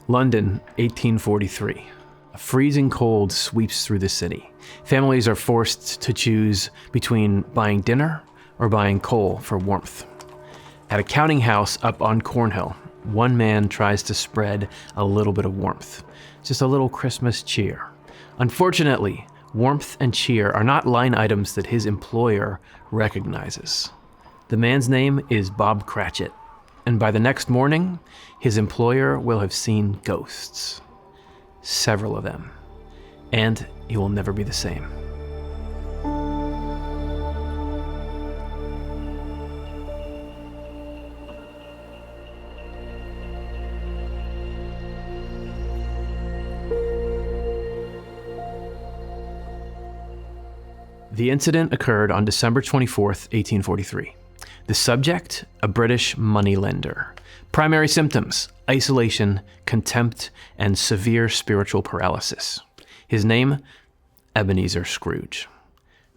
London, 1843. A freezing cold sweeps through the city. Families are forced to choose between buying dinner or buying coal for warmth. At a counting house up on Cornhill, one man tries to spread a little bit of warmth, just a little Christmas cheer. Unfortunately, warmth and cheer are not line items that his employer recognizes. The man's name is Bob Cratchit, and by the next morning, his employer will have seen ghosts. Several of them. And he will never be the same. The incident occurred on December 24th, 1843. The subject, a British moneylender. Primary symptoms, isolation, contempt, and severe spiritual paralysis. His name, Ebenezer Scrooge.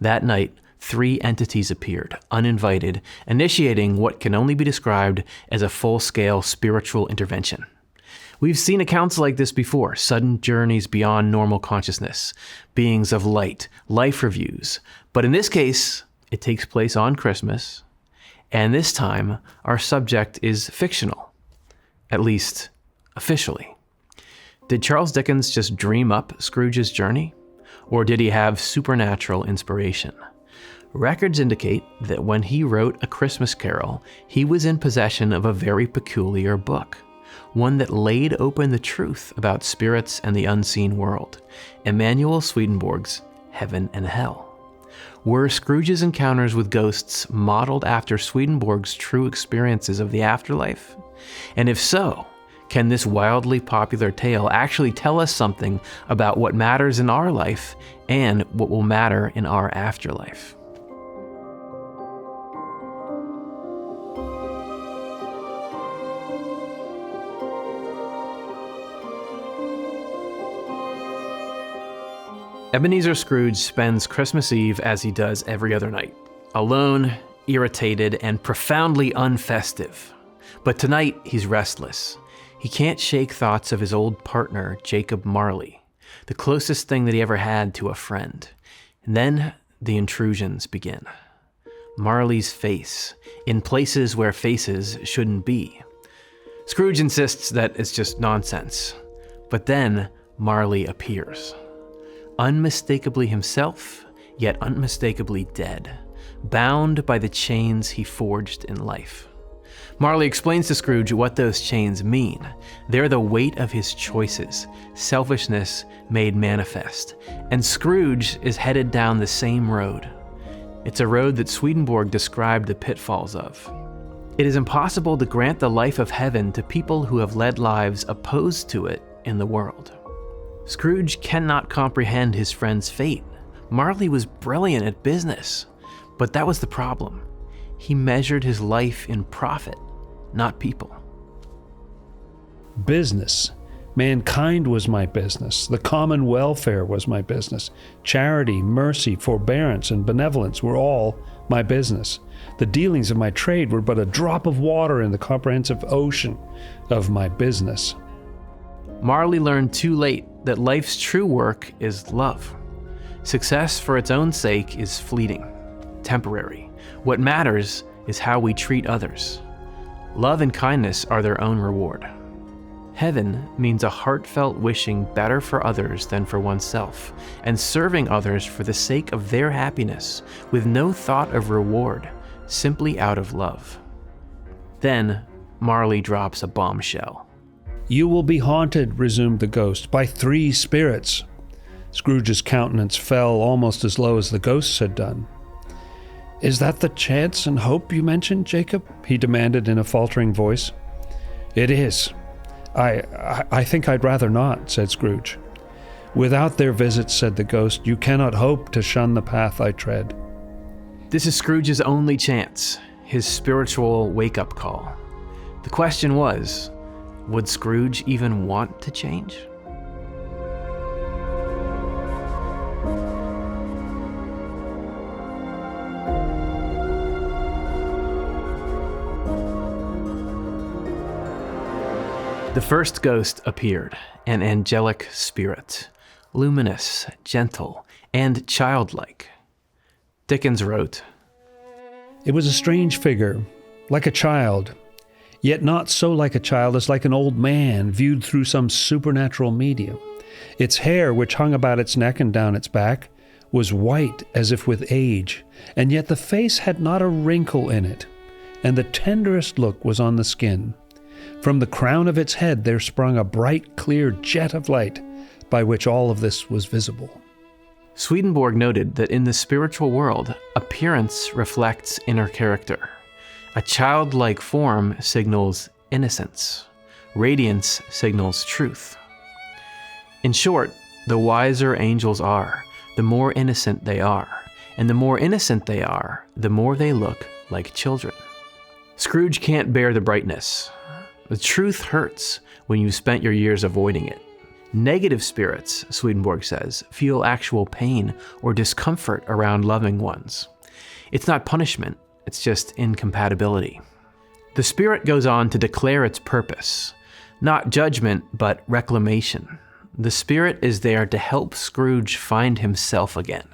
That night, 3 entities appeared, uninvited, initiating what can only be described as a full-scale spiritual intervention. We've seen accounts like this before, sudden journeys beyond normal consciousness, beings of light, life reviews. But in this case, it takes place on Christmas, and this time, our subject is fictional, at least officially. Did Charles Dickens just dream up Scrooge's journey? Or did he have supernatural inspiration? Records indicate that when he wrote A Christmas Carol, he was in possession of a very peculiar book, one that laid open the truth about spirits and the unseen world, Emanuel Swedenborg's Heaven and Hell. Were Scrooge's encounters with ghosts modeled after Swedenborg's true experiences of the afterlife? And if so, can this wildly popular tale actually tell us something about what matters in our life and what will matter in our afterlife? Ebenezer Scrooge spends Christmas Eve as he does every other night, alone, irritated, and profoundly unfestive. But tonight, he's restless. He can't shake thoughts of his old partner, Jacob Marley, the closest thing that he ever had to a friend. And then the intrusions begin. Marley's face, in places where faces shouldn't be. Scrooge insists that it's just nonsense. But then Marley appears. Unmistakably himself, yet unmistakably dead, bound by the chains he forged in life. Marley explains to Scrooge what those chains mean. They're the weight of his choices, selfishness made manifest. And Scrooge is headed down the same road. It's a road that Swedenborg described the pitfalls of. It is impossible to grant the life of heaven to people who have led lives opposed to it in the world. Scrooge cannot comprehend his friend's fate. Marley was brilliant at business, but that was the problem. He measured his life in profit, not people. Business. Mankind was my business. The common welfare was my business. Charity, mercy, forbearance, and benevolence were all my business. The dealings of my trade were but a drop of water in the comprehensive ocean of my business. Marley learned too late that life's true work is love. Success for its own sake is fleeting, temporary. What matters is how we treat others. Love and kindness are their own reward. Heaven means a heartfelt wishing better for others than for oneself, and serving others for the sake of their happiness, with no thought of reward, simply out of love. Then, Marley drops a bombshell. "You will be haunted," resumed the ghost, "by 3 spirits. Scrooge's countenance fell almost as low as the ghost's had done. "Is that the chance and hope you mentioned, Jacob?" he demanded in a faltering voice. "It is. I think I'd rather not," said Scrooge. "Without their visits," said the ghost, "you cannot hope to shun the path I tread." This is Scrooge's only chance, his spiritual wake-up call. The question was, would Scrooge even want to change? The first ghost appeared, an angelic spirit, luminous, gentle, and childlike. Dickens wrote, "It was a strange figure, like a child, yet not so like a child as like an old man viewed through some supernatural medium. Its hair, which hung about its neck and down its back, was white as if with age, and yet the face had not a wrinkle in it, and the tenderest look was on the skin. From the crown of its head there sprung a bright, clear jet of light, by which all of this was visible." Swedenborg noted that in the spiritual world, appearance reflects inner character. A childlike form signals innocence. Radiance signals truth. In short, the wiser angels are, the more innocent they are, and the more innocent they are, the more they look like children. Scrooge can't bear the brightness. The truth hurts when you've spent your years avoiding it. Negative spirits, Swedenborg says, feel actual pain or discomfort around loving ones. It's not punishment, it's just incompatibility. The spirit goes on to declare its purpose, not judgment, but reclamation. The spirit is there to help Scrooge find himself again.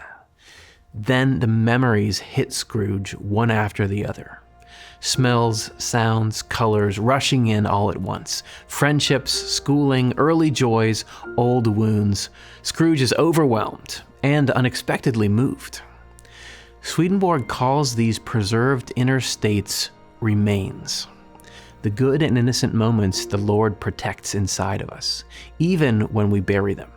Then the memories hit Scrooge one after the other. Smells, sounds, colors rushing in all at once. Friendships, schooling, early joys, old wounds. Scrooge is overwhelmed and unexpectedly moved. Swedenborg calls these preserved inner states remains. The good and innocent moments the Lord protects inside of us, even when we bury them.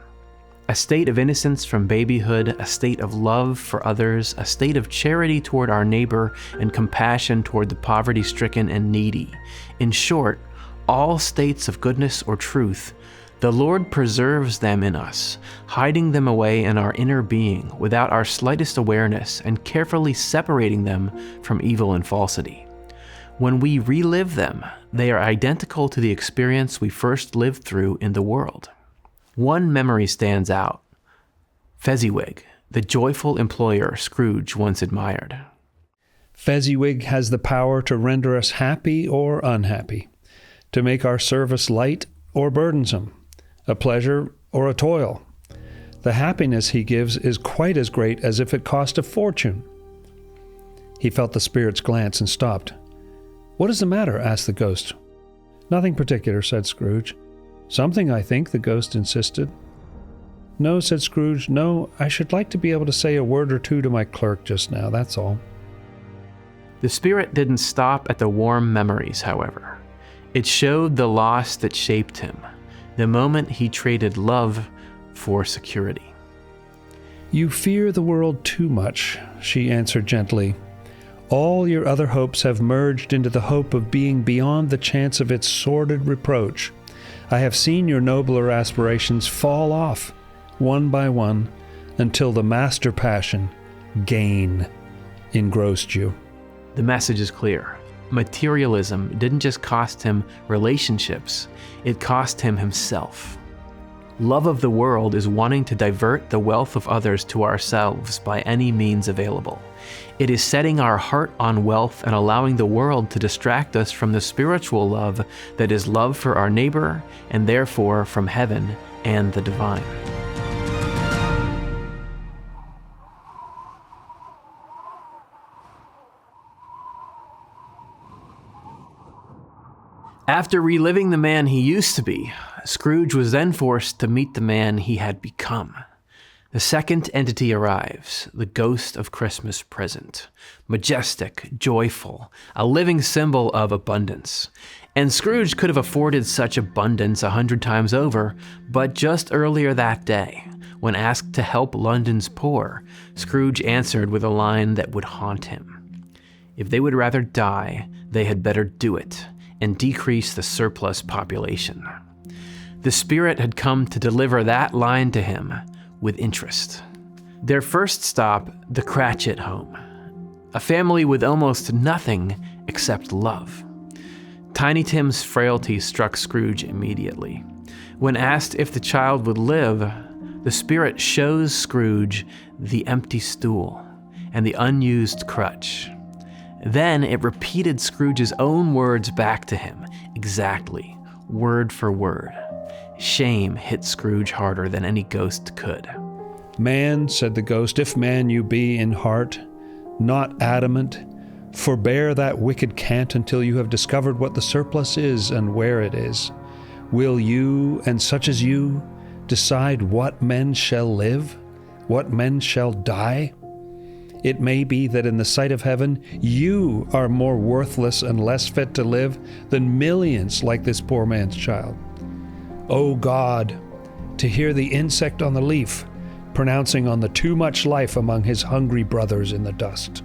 A state of innocence from babyhood, a state of love for others, a state of charity toward our neighbor, and compassion toward the poverty-stricken and needy. In short, all states of goodness or truth, the Lord preserves them in us, hiding them away in our inner being without our slightest awareness and carefully separating them from evil and falsity. When we relive them, they are identical to the experience we first lived through in the world. One memory stands out. Fezziwig, the joyful employer Scrooge once admired. Fezziwig has the power to render us happy or unhappy, to make our service light or burdensome, a pleasure or a toil. The happiness he gives is quite as great as if it cost a fortune. He felt the spirit's glance and stopped. "What is the matter?" asked the ghost. "Nothing particular," said Scrooge. "Something, I think," the ghost insisted. "No," said Scrooge. "No, I should like to be able to say a word or two to my clerk just now, that's all." The spirit didn't stop at the warm memories, however. It showed the loss that shaped him, the moment he traded love for security. "You fear the world too much," she answered gently. "All your other hopes have merged into the hope of being beyond the chance of its sordid reproach. I have seen your nobler aspirations fall off, one by one, until the master passion, gain, engrossed you." The message is clear. Materialism didn't just cost him relationships, it cost him himself. Love of the world is wanting to divert the wealth of others to ourselves by any means available. It is setting our heart on wealth and allowing the world to distract us from the spiritual love that is love for our neighbor and therefore from heaven and the divine. After reliving the man he used to be, Scrooge was then forced to meet the man he had become. The second entity arrives, the ghost of Christmas present. Majestic, joyful, a living symbol of abundance. And Scrooge could have afforded such abundance 100 times over, but just earlier that day, when asked to help London's poor, Scrooge answered with a line that would haunt him. If they would rather die, they had better do it, and decrease the surplus population. The spirit had come to deliver that line to him with interest. Their first stop, the Cratchit home, a family with almost nothing except love. Tiny Tim's frailty struck Scrooge immediately. When asked if the child would live, the spirit shows Scrooge the empty stool and the unused crutch. Then it repeated Scrooge's own words back to him, exactly. word for word. Shame hit Scrooge harder than any ghost could. "Man," said the ghost, "if man you be in heart, not adamant, forbear that wicked cant until you have discovered what the surplus is and where it is. Will you, and such as you, decide what men shall live, what men shall die? It may be that in the sight of heaven you are more worthless and less fit to live than millions like this poor man's child. O God, to hear the insect on the leaf pronouncing on the too much life among his hungry brothers in the dust."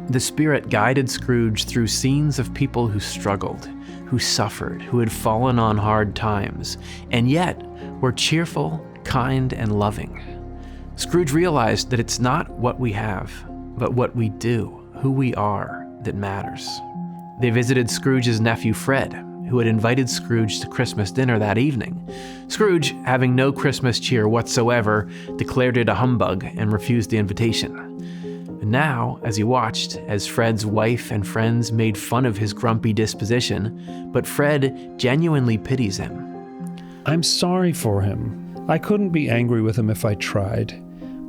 The Spirit guided Scrooge through scenes of people who struggled, who suffered, who had fallen on hard times, and yet were cheerful, kind, and loving. Scrooge realized that it's not what we have, but what we do, who we are, that matters. They visited Scrooge's nephew Fred, who had invited Scrooge to Christmas dinner that evening. Scrooge, having no Christmas cheer whatsoever, declared it a humbug and refused the invitation. And now, as he watched, as Fred's wife and friends made fun of his grumpy disposition, but Fred genuinely pities him. "I'm sorry for him. I couldn't be angry with him if I tried.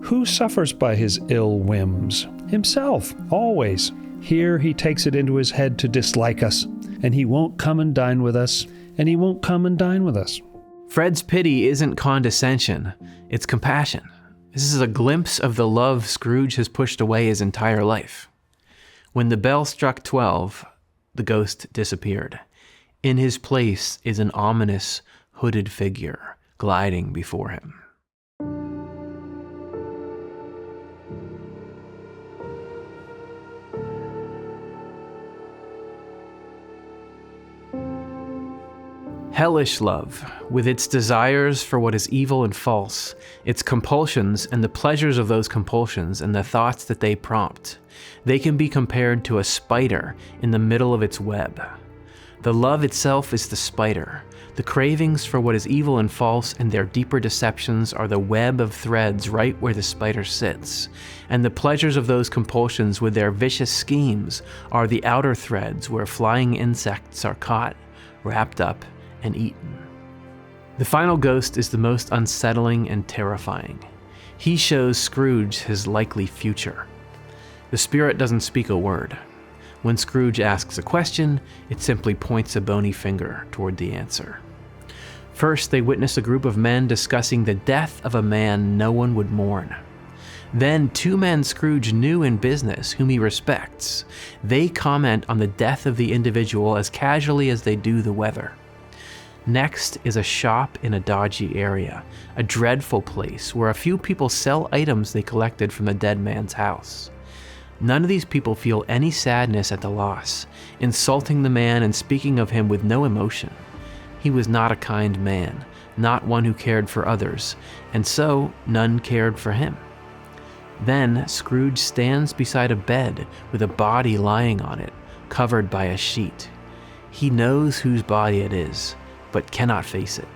Who suffers by his ill whims? Himself, always. Here he takes it into his head to dislike us, and he won't come and dine with us, and he won't come and dine with us." Fred's pity isn't condescension, it's compassion. This is a glimpse of the love Scrooge has pushed away his entire life. When the bell struck 12, the ghost disappeared. In his place is an ominous, hooded figure gliding before him. Hellish love, with its desires for what is evil and false, its compulsions and the pleasures of those compulsions and the thoughts that they prompt, they can be compared to a spider in the middle of its web. The love itself is the spider. The cravings for what is evil and false and their deeper deceptions are the web of threads right where the spider sits, and the pleasures of those compulsions with their vicious schemes are the outer threads where flying insects are caught, wrapped up, and eaten. The final ghost is the most unsettling and terrifying. He shows Scrooge his likely future. The spirit doesn't speak a word. When Scrooge asks a question, it simply points a bony finger toward the answer. First, they witness a group of men discussing the death of a man no one would mourn. Then, two men Scrooge knew in business whom he respects. They comment on the death of the individual as casually as they do the weather. Next is a shop in a dodgy area, a dreadful place where a few people sell items they collected from the dead man's house. None of these people feel any sadness at the loss, insulting the man and speaking of him with no emotion. He was not a kind man, not one who cared for others, and so none cared for him. Then Scrooge stands beside a bed with a body lying on it, covered by a sheet. He knows whose body it is, but cannot face it.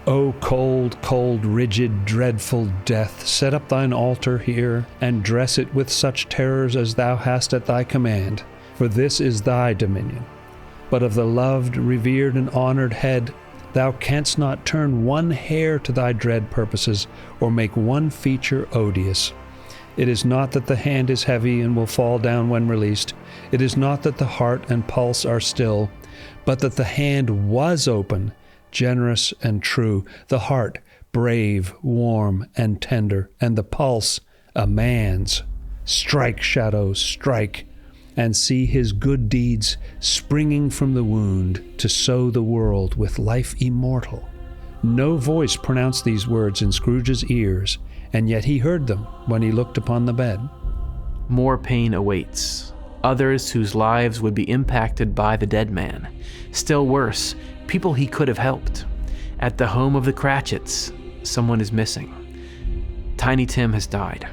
"O cold, cold, rigid, dreadful death, set up thine altar here, and dress it with such terrors as thou hast at thy command, for this is thy dominion. But of the loved, revered, and honored head, thou canst not turn one hair to thy dread purposes, or make one feature odious. It is not that the hand is heavy and will fall down when released. It is not that the heart and pulse are still, but that the hand was open, generous and true, the heart brave, warm, and tender, and the pulse a man's. Strike, shadows, strike, and see his good deeds springing from the wound to sow the world with life immortal." No voice pronounced these words in Scrooge's ears, and yet he heard them when he looked upon the bed. More pain awaits. Others whose lives would be impacted by the dead man. Still worse, people he could have helped. At the home of the Cratchits, someone is missing. Tiny Tim has died,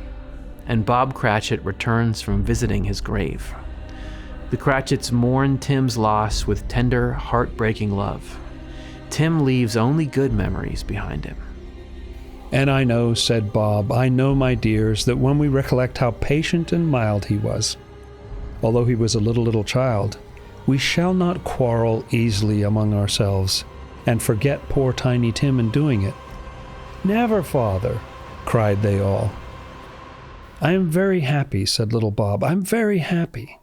and Bob Cratchit returns from visiting his grave. The Cratchits mourn Tim's loss with tender, heartbreaking love. Tim leaves only good memories behind him. "And I know," said Bob, "I know, my dears, that when we recollect how patient and mild he was, although he was a little child, we shall not quarrel easily among ourselves. and forget poor Tiny Tim in doing it. "Never, father," cried they all. "I am very happy," said little Bob. "I'm very happy."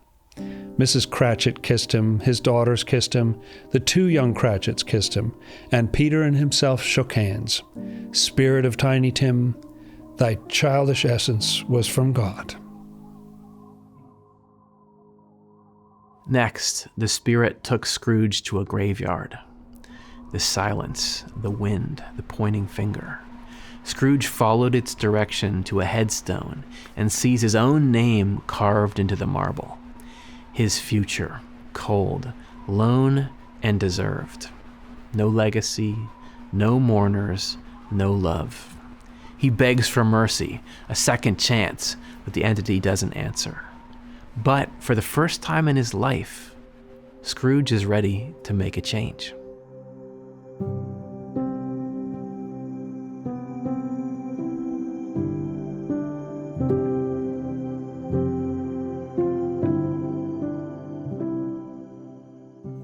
Mrs. Cratchit kissed him, his daughters kissed him, the 2 young Cratchits kissed him, and Peter and himself shook hands. "Spirit of Tiny Tim, thy childish essence was from God." Next, the spirit took Scrooge to a graveyard. The silence, the wind, the pointing finger. Scrooge followed its direction to a headstone and sees his own name carved into the marble. His future, cold, lone, and deserved. No legacy, no mourners, no love. He begs for mercy, a second chance, but the entity doesn't answer. But for the first time in his life, Scrooge is ready to make a change.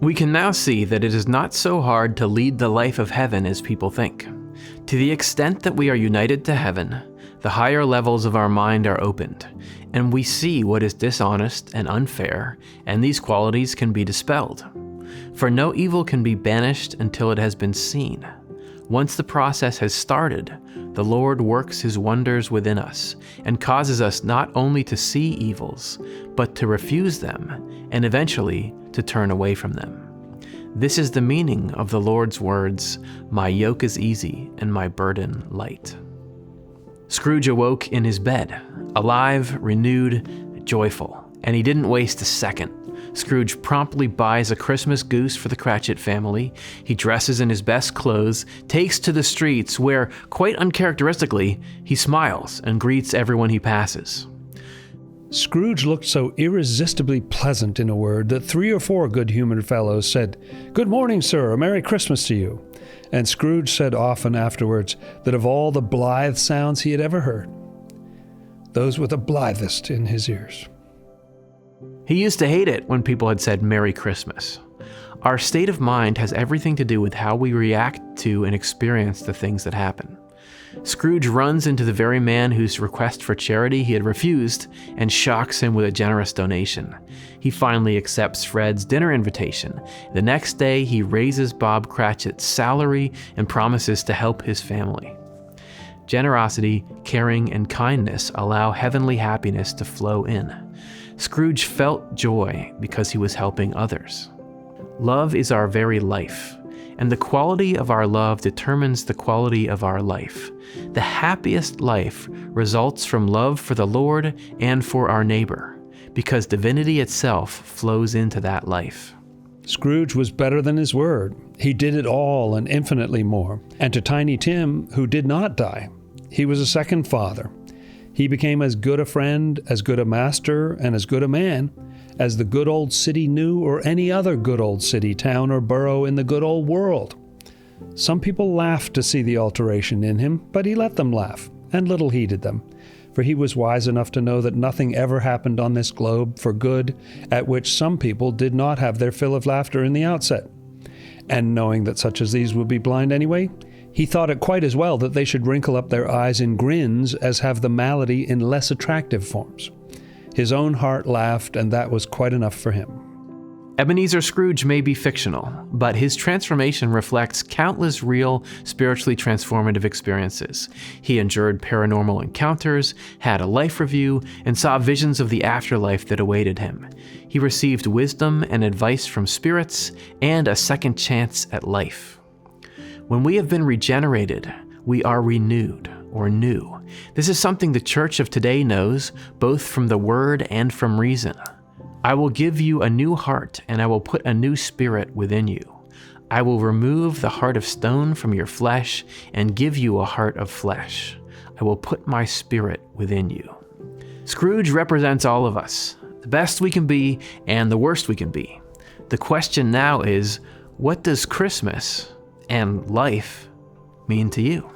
We can now see that it is not so hard to lead the life of heaven as people think. To the extent that we are united to heaven, the higher levels of our mind are opened, and we see what is dishonest and unfair, and these qualities can be dispelled. For no evil can be banished until it has been seen. Once the process has started, the Lord works his wonders within us and causes us not only to see evils, but to refuse them, and eventually to turn away from them. This is the meaning of the Lord's words, "My yoke is easy and my burden light." Scrooge awoke in his bed, alive, renewed, joyful, and he didn't waste a second. Scrooge promptly buys a Christmas goose for the Cratchit family. He dresses in his best clothes, takes to the streets where, quite uncharacteristically, he smiles and greets everyone he passes. Scrooge looked so irresistibly pleasant, in a word, that 3 or 4 good-humored fellows said, "Good morning, sir, a Merry Christmas to you." And Scrooge said often afterwards that of all the blithe sounds he had ever heard, those were the blithest in his ears. He used to hate it when people had said Merry Christmas. Our state of mind has everything to do with how we react to and experience the things that happen. Scrooge runs into the very man whose request for charity he had refused and shocks him with a generous donation. He finally accepts Fred's dinner invitation. The next day, he raises Bob Cratchit's salary and promises to help his family. Generosity, caring, and kindness allow heavenly happiness to flow in. Scrooge felt joy because he was helping others. Love is our very life, and the quality of our love determines the quality of our life. The happiest life results from love for the Lord and for our neighbor, because divinity itself flows into that life. Scrooge was better than his word. He did it all and infinitely more. And to Tiny Tim, who did not die, he was a second father. He became as good a friend, as good a master, and as good a man as the good old city knew, or any other good old city, town, or borough in the good old world. Some people laughed to see the alteration in him, but he let them laugh, and little heeded them, for he was wise enough to know that nothing ever happened on this globe for good at which some people did not have their fill of laughter in the outset. And knowing that such as these would be blind anyway, he thought it quite as well that they should wrinkle up their eyes in grins as have the malady in less attractive forms. His own heart laughed, and that was quite enough for him. Ebenezer Scrooge may be fictional, but his transformation reflects countless real, spiritually transformative experiences. He endured paranormal encounters, had a life review, and saw visions of the afterlife that awaited him. He received wisdom and advice from spirits and a second chance at life. When we have been regenerated, we are renewed or new. This is something the church of today knows, both from the word and from reason. I will give you a new heart, and I will put a new spirit within you. I will remove the heart of stone from your flesh and give you a heart of flesh. I will put my spirit within you. Scrooge represents all of us, the best we can be and the worst we can be. The question now is, what does Christmas and life mean to you?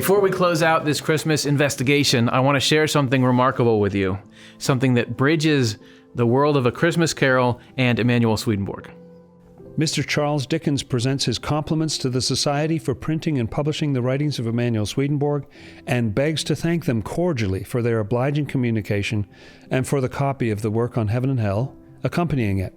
Before we close out this Christmas investigation, I want to share something remarkable with you, something that bridges the world of A Christmas Carol and Emanuel Swedenborg. Mr. Charles Dickens presents his compliments to the Society for printing and publishing the writings of Emanuel Swedenborg and begs to thank them cordially for their obliging communication and for the copy of the work on Heaven and Hell accompanying it.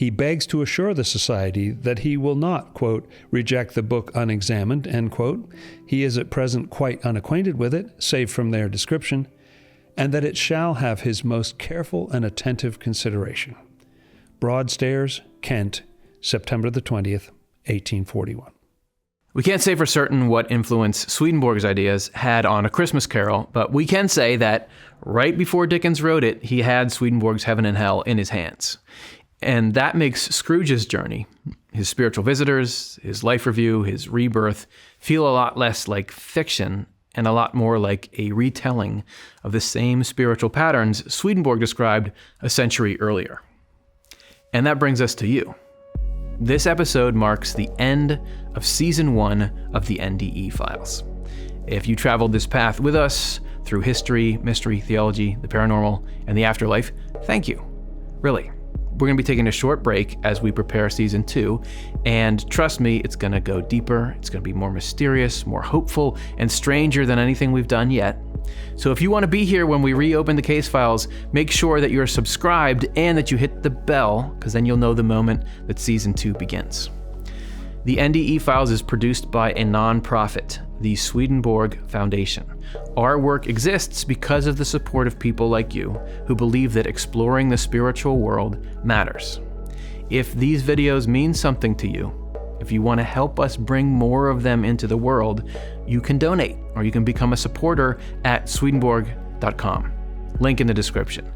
He begs to assure the Society that he will not, quote, reject the book unexamined, end quote. He is at present quite unacquainted with it, save from their description, and that it shall have his most careful and attentive consideration. Broadstairs, Kent, September the 20th, 1841. We can't say for certain what influence Swedenborg's ideas had on A Christmas Carol, but we can say that right before Dickens wrote it, he had Swedenborg's Heaven and Hell in his hands. And that makes Scrooge's journey, his spiritual visitors, his life review, his rebirth, feel a lot less like fiction and a lot more like a retelling of the same spiritual patterns Swedenborg described a century earlier. And that brings us to you. This episode marks the end of Season 1 of the NDE Files. If you traveled this path with us through history, mystery, theology, the paranormal, and the afterlife, thank you. Really. We're going to be taking a short break as we prepare Season 2, and trust me, it's going to go deeper, it's going to be more mysterious, more hopeful, and stranger than anything we've done yet. So if you want to be here when we reopen the case files, make sure that you're subscribed and that you hit the bell, because then you'll know the moment that Season 2 begins. The NDE Files is produced by a nonprofit, the Swedenborg Foundation. Our work exists because of the support of people like you who believe that exploring the spiritual world matters. If these videos mean something to you, if you want to help us bring more of them into the world, you can donate or you can become a supporter at swedenborg.com. Link in the description.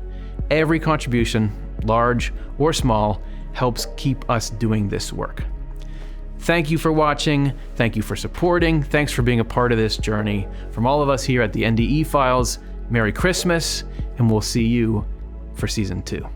Every contribution, large or small, helps keep us doing this work. Thank you for watching. Thank you for supporting. Thanks for being a part of this journey. From all of us here at the NDE Files, Merry Christmas, and we'll see you for Season 2.